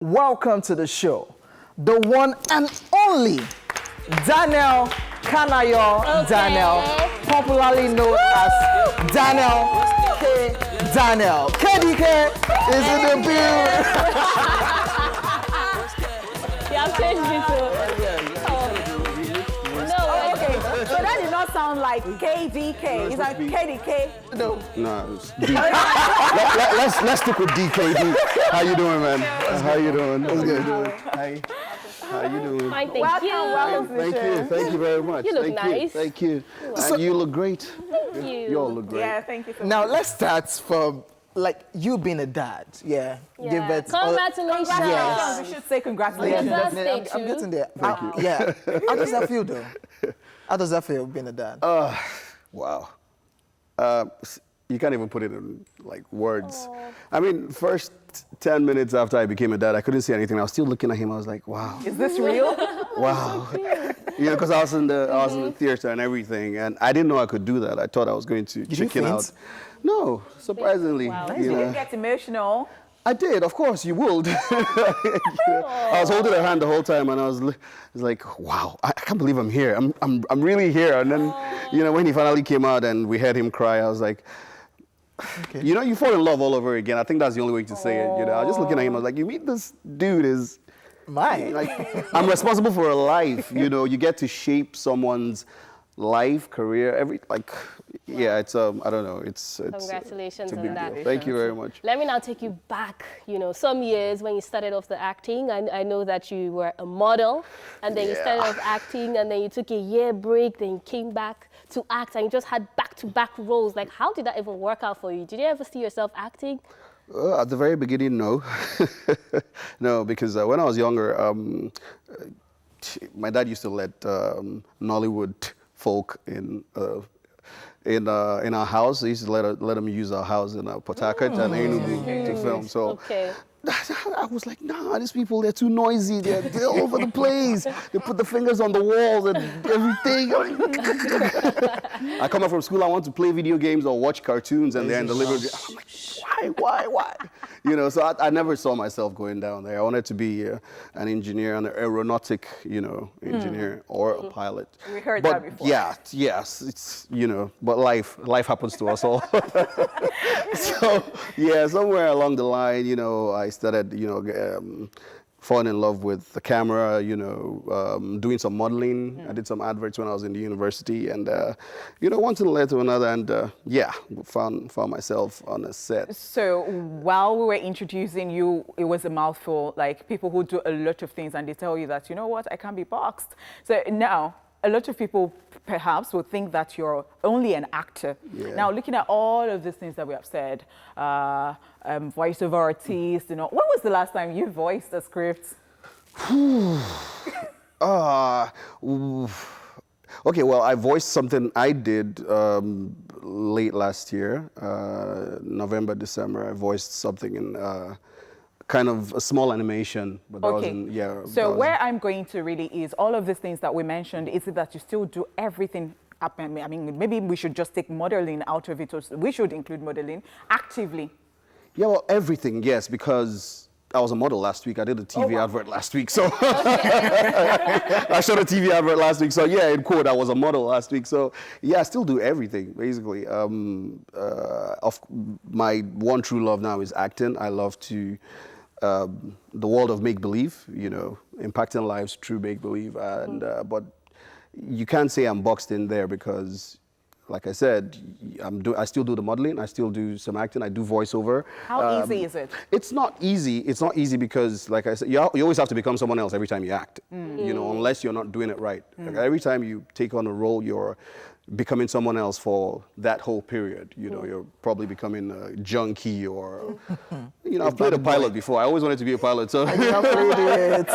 Welcome to the show, the one and only Daniel Kanayo Daniel, popularly known as Daniel K. Daniel. KDK is in the building. You have changed it No, okay. So that did not sound like KDK. It's like KDK. No. No, it's let's stick with DKD. How you doing, man? How you doing? What's good? Hi. How you doing? Fine, thank you. Welcome to the Thank show. you. Thank you very much. You look Thank nice. Thank you. And you look great. Thank you. You all look great. Yeah, thank you so much. Now let's start from like you being a dad. Yeah. Give birth. Congratulations. Yes. We should say Yeah, congratulations. Your birthday definitely. I'm too. getting there. Yeah. How does that feel though? How does that feel being a dad? Wow. You can't even put it in like words. I mean, first 10 minutes after I became a dad, I couldn't say anything. I was still looking at him. I was like, wow. Is this real? Wow. Because I was in the theater and everything, and I didn't know I could do that. I thought I was going to chicken out. faint? No, surprisingly. Wow. You didn't get emotional. I did, of course, you would. I was holding her hand the whole time, and I was like, wow, I can't believe I'm here. I'm really here. And then, when he finally came out and we heard him cry, I was like, Okay. you fall in love all over again. I think that's the only way to say it. I was just looking at him, I was like, you mean this dude is, Mine. like, I'm responsible for a life, you get to shape someone's life, career, it's, I don't know, it's Congratulations it's a on big that. deal. Thank you very much. Let me now take you back, some years when you started off the acting. I know that you were a model, and then you started off acting, and then you took a year break, then you came back to act, and you just had back-to-back roles. Like, how did that even work out for you? Did you ever see yourself acting? At the very beginning, no. No, because when I was younger, my dad used to let Nollywood folk in our house. They used to let them use our house in Port Harcourt and Enugu to film. So Okay. I was like, nah, these people, they're too noisy. They're all over the place. They put the fingers on the walls and everything. I come up from school, I want to play video games or watch cartoons, and they're in the living room. I'm like, why? So I never saw myself going down there. I wanted to be an engineer, an aeronautic, engineer or a pilot. We heard But that before. yes, it's, but life happens to us all. So, somewhere along the line, I started, falling in love with the camera, doing some modeling. I did some adverts when I was in the university, and, one thing led to another, and found myself on a set. So while we were introducing you, it was a mouthful, like people who do a lot of things and they tell you that, you know what, I can't be boxed. So now, a lot of people perhaps will think that you're only an actor. Yeah. Now, looking at all of these things that we have said, voiceover artist, when was the last time you voiced a script? Okay, well, I voiced something I did late last year, November, December. I voiced something in kind of a small animation, but that wasn't, So where I'm going to really is all of these things that we mentioned, is it that you still do everything? I mean, maybe we should just take modeling out of it, or we should include modeling actively. Yeah, well, everything, yes, because I was a model last week. I did a TV advert last week, so I shot a TV advert last week. So yeah, in quote, I was a model last week. So yeah, I still do everything basically. My one true love now is acting. I love to the world of make believe, impacting lives through make believe, and but you can't say I'm boxed in there because, like I said, I still do the modeling. I still do some acting. I do voiceover. How easy is it? It's not easy. It's not easy because, like I said, you always have to become someone else every time you act. Unless you're not doing it right. Like every time you take on a role, you're becoming someone else for that whole period. You're probably becoming a junkie or, I've played a pilot before. I always wanted to be a pilot. So I played it.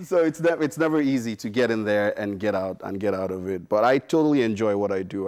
So it's never easy to get in there and get out of it. But I totally enjoy what I do.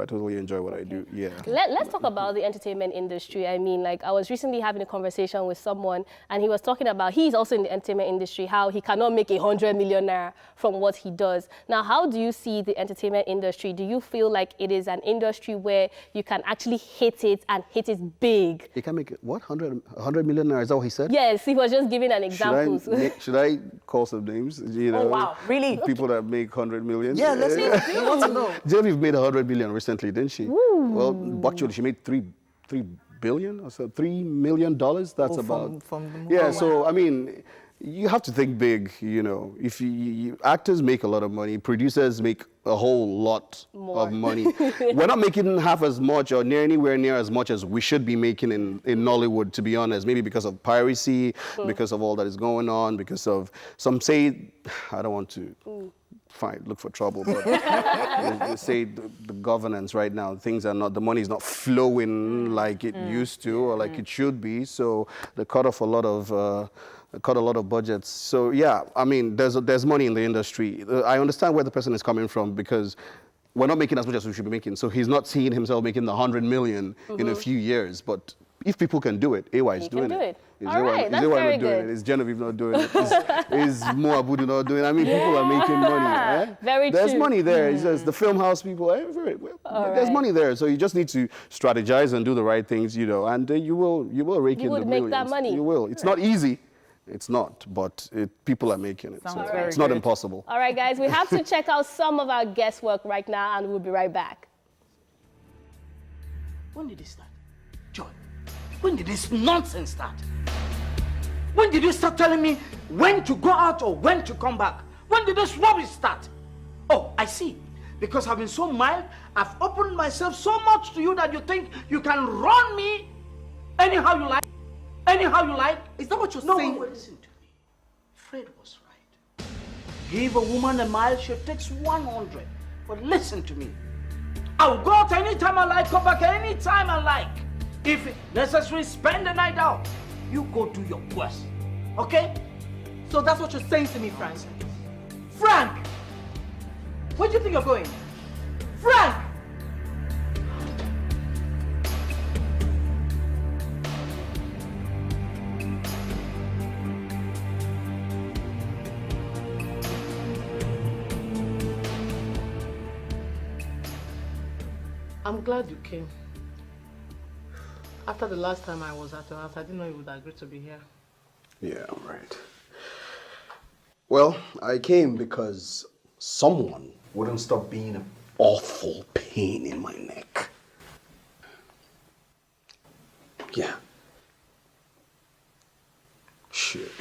Yeah. Let's talk about the entertainment industry. I mean, like, I was recently having a conversation with someone, and he was talking about, he's also in the entertainment industry, how he cannot make 100 million naira from what he does. Now, how do you see the entertainment industry? Do you feel like it is an industry where you can actually hit it and hit it big? You can make it, what, 100 million naira? Is that what he said? Yes, he was just giving an example. Should I call some names? You know, Oh, wow. Really? People that make 100 million? Yeah, let's see. I want to know. Genevieve made 100 million recently, didn't she? Ooh. Well, actually, she made 3 billion or so, $3 million. That's about. From the movie. Yeah, so I mean, you have to think big, you know. If actors make a lot of money, producers make a whole lot of money. We're not making half as much or anywhere near as much as we should be making in Nollywood, to be honest. Maybe because of piracy, because of all that is going on, because of, some say, I don't want to look for trouble, but they say the governance right now, things are not, the money is not flowing like it used to or like it should be. So they cut off a lot of budgets. So yeah, I mean, there's money in the industry. I understand where the person is coming from, because we're not making as much as we should be making. So he's not seeing himself making the 100 million in a few years. But if people can do it, AY is doing it. All right, that's very good. Is Genevieve not doing it? Is Mo Abudu not doing it? I mean, people are making money. Very true. There's money there. It's just the film house people. There's money there. So you just need to strategize and do the right things, you know, and you will rake in the millions. You would make that money. You will. It's not easy. It's not, but people are making it, so it's not impossible. All right, guys, we have to check out some of our guesswork right now, and we'll be right back. When did it start? Joy, when did this nonsense start? When did you start telling me when to go out or when to come back? When did this rubbish start? Oh, I see. Because I've been so mild, I've opened myself so much to you that you think you can run me anyhow you like. Anyhow you like. Is that what you're saying? No, listen to me. Fred was right. Give a woman a mile, she takes 100. But listen to me. I'll go out anytime I like, come back anytime I like. If necessary, spend the night out. You go do your quest. Okay? So that's what you're saying to me, Frank? Frank! Where do you think you're going? Frank! I'm glad you came. After the last time I was at your house, I didn't know you would agree to be here. Yeah, right. Well, I came because someone wouldn't stop being an awful pain in my neck. Yeah. Shit.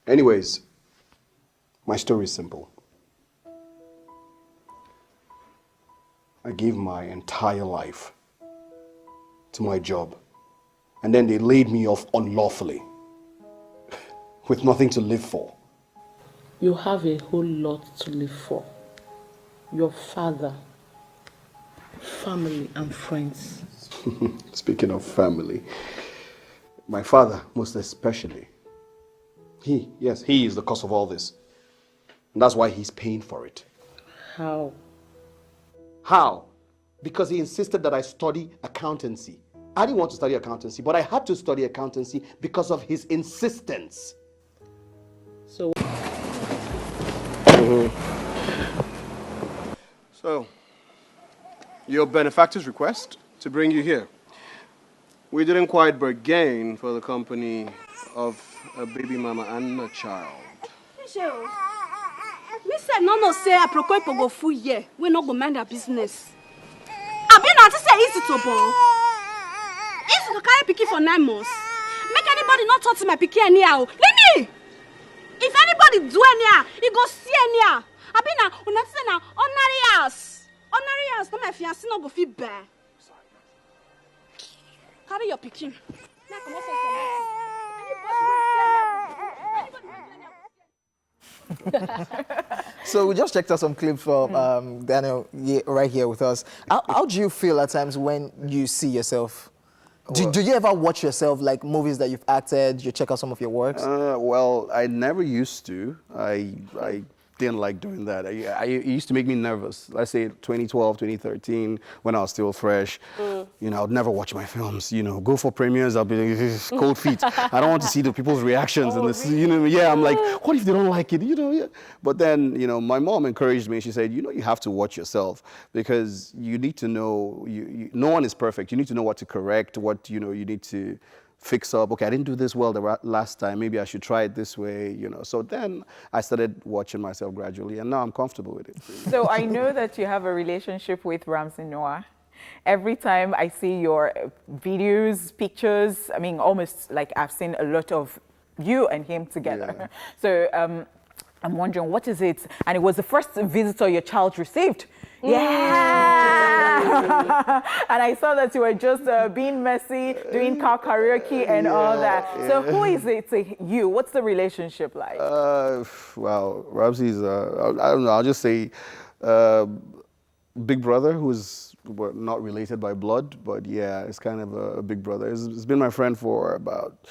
Anyways, my story is simple. I gave my entire life to my job, and then they laid me off unlawfully with nothing to live for. You have a whole lot to live for. Your father, family, and friends. Speaking of family, my father most especially. He is the cause of all this. And that's why he's paying for it. How? How? Because he insisted that I study accountancy. I didn't want to study accountancy, but I had to study accountancy because of his insistence. So... So, your benefactor's request to bring you here. We didn't quite bargain for the company of a baby mama and a child. Me say no say aproko go full year. We no go mind our business. I been not say easy to born. Easy to carry pikin for 9 months. Make anybody not touch my pikin anyhow. Let me. If anybody do anyhow, he go see anyhow. I been na una say na honorary house. Honorary house no my fiancé no go fit bear. Carry your pikin. Now come on So we just checked out some clips from Daniel right here with us. How do you feel at times when you see yourself Do you ever watch yourself, like movies that you've acted, you check out some of your works? Well, I never used to. I didn't like doing that. It used to make me nervous. Let's say 2012, 2013, when I was still fresh. You know, I'd never watch my films. You know, go for premieres, I'll be cold feet. I don't want to see the people's reactions and this. You know, yeah, I'm like, what if they don't like it? You know, yeah. But then, you know, my mom encouraged me. She said, you know, you have to watch yourself because you need to know. No one is perfect. You need to know what to correct. What you need to fix up. Okay, I didn't do this well the last time. Maybe I should try it this way, you know. So then I started watching myself gradually, and now I'm comfortable with it. So I know that you have a relationship with Ramsey Noah. Every time I see your videos, pictures, I mean, almost like I've seen a lot of you and him together. Yeah. So I'm wondering, what is it? And it was the first visitor your child received. Yeah! And I saw that you were just being messy, doing car karaoke and all that. So who is it to you? What's the relationship like? Well, Ramsey's, I don't know, I'll just say big brother who's not related by blood, but yeah, it's kind of a big brother. It's been my friend for about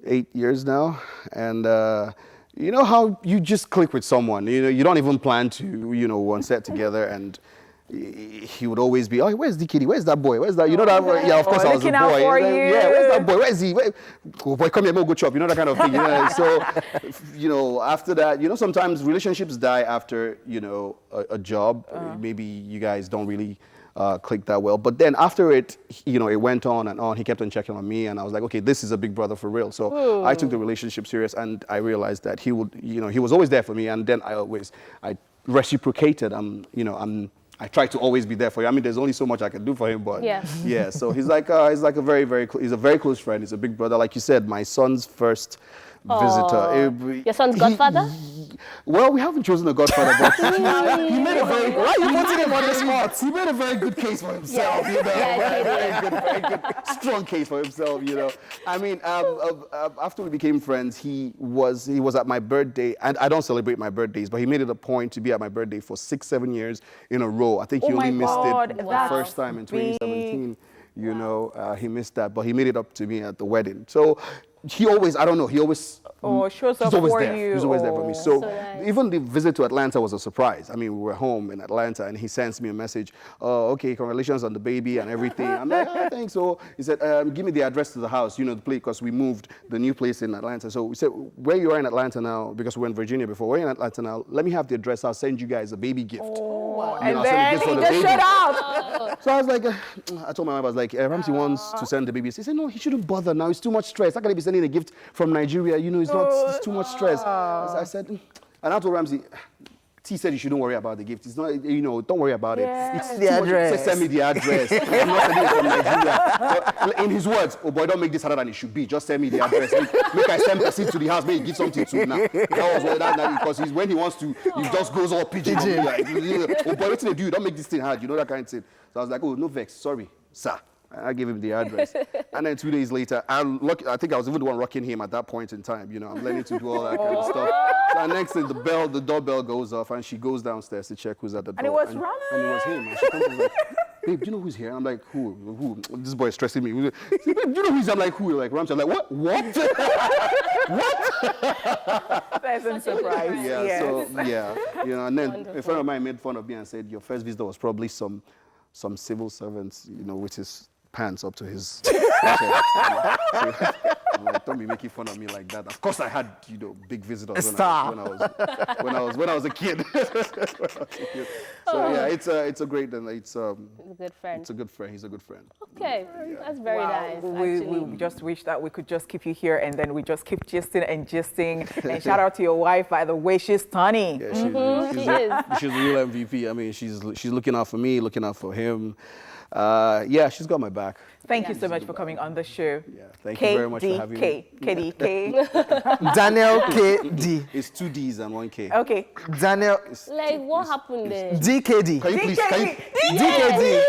8 years now. And you know how you just click with someone, you know, you don't even plan to, you know, on set together, and he would always be, oh, where's DKD? Where's that boy? Where's that? You know that? Yeah, of course I was a boy. Yeah, where's that boy? Where is he? Oh, boy, come here, we'll go chop. You know that kind of thing. You know? So, you know, after that, you know, sometimes relationships die after, you know, a job. Maybe you guys don't really click that well. But then after it, you know, it went on and on. He kept on checking on me, and I was like, okay, this is a big brother for real. So I took the relationship serious, and I realized that he would, you know, he was always there for me, and then I reciprocated. I try to always be there for you. I mean, there's only so much I can do for him, but yeah. So he's like a very close friend. He's a big brother, like you said. My son's first visitor. Your son's godfather? Well, we haven't chosen a godfather, but he made a very. Why are you putting him on the spot? He made a very good case for himself. You know, very good, strong case for himself. You know, I mean, after we became friends, he was at my birthday, and I don't celebrate my birthdays, but he made it a point to be at my birthday for 6-7 years in a row. I think he only missed it the first time in 2017. You know, he missed that, but he made it up to me at the wedding. So he always, I don't know, he always shows up for there. you. He's always there for me. So nice. Even the visit to Atlanta was a surprise. I mean, we were home in Atlanta, and he sends me a message. Oh, okay, congratulations on the baby and everything. I'm like, oh, thanks. So he said, give me the address to the house, you know, the place, because we moved the new place in Atlanta. So we said, where you are in Atlanta now, because we were in Virginia before, where you in Atlanta now, let me have the address. I'll send you guys a baby gift. And then he just shut out. So I was like, I told my wife, I was like, Ramsey wants to send the baby. He said, no, he shouldn't bother now. It's too much stress. How can he be sending a gift from Nigeria? You know, it's too much stress. I said, and I told Ramsey, T said you shouldn't worry about the gift. It's not, you know, don't worry about it. It's the address. He said, send me the address. I'm not sending it from Nigeria. But in his words, oh boy, don't make this harder than it should be. Just send me the address. Make I send person to the house, make he give something to now. That was what that because when he wants to, he just goes all pigeon. Like, oh boy, what did they do? Don't make this thing hard. You know that kind of thing. So I was like, oh, no vex, sorry, sir. I gave him the address. And then 2 days later, I think I was even the one rocking him at that point in time. You know, I'm learning to do all that kind of stuff. So next thing, the doorbell goes off, and she goes downstairs to check who's at the door. And it was Rama. And it was him. And she comes and was like, babe, do you know who's here? I'm like, who? This boy is stressing me. Babe, do you know who's here? I'm like, who? Like, Ramsey. I'm like, what? What? Pleasant surprise. Yeah, yes. so, yeah. You know, and then a friend of mine made fun of me and said, your first visitor was probably some civil servants, you know, with his pants up to his chest. I'm like, don't be making fun of me like that. Of course I had, you know, big visitors when I was a kid. So yeah, it's a great, and it's a good friend. It's a good friend. He's a good friend. Okay, that's very nice. We just wish that we could just keep you here, and then we just keep gisting and gisting. And shout out to your wife, by the way, she's stunning. Yeah, she's a real MVP. I mean, she's looking out for me, looking out for him. Yeah, she's got my back. Thank you so much for coming on the show. Yeah, thank you very much for having me. KDK. Daniel KD. It's 2 Ds and 1 K. Okay. Daniel. Like, what happened there? DKD. Can you please? DKD.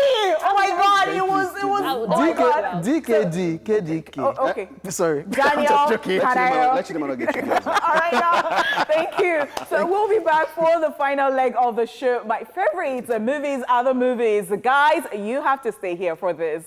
Oh my God, it was. DKD. KDK. Oh, okay. Sorry. Daniel. Let you know get you guys. All right, now. Thank you. So we'll be back for the final leg of the show. My favorites, movies, other movies. Guys, you have to stay here for this.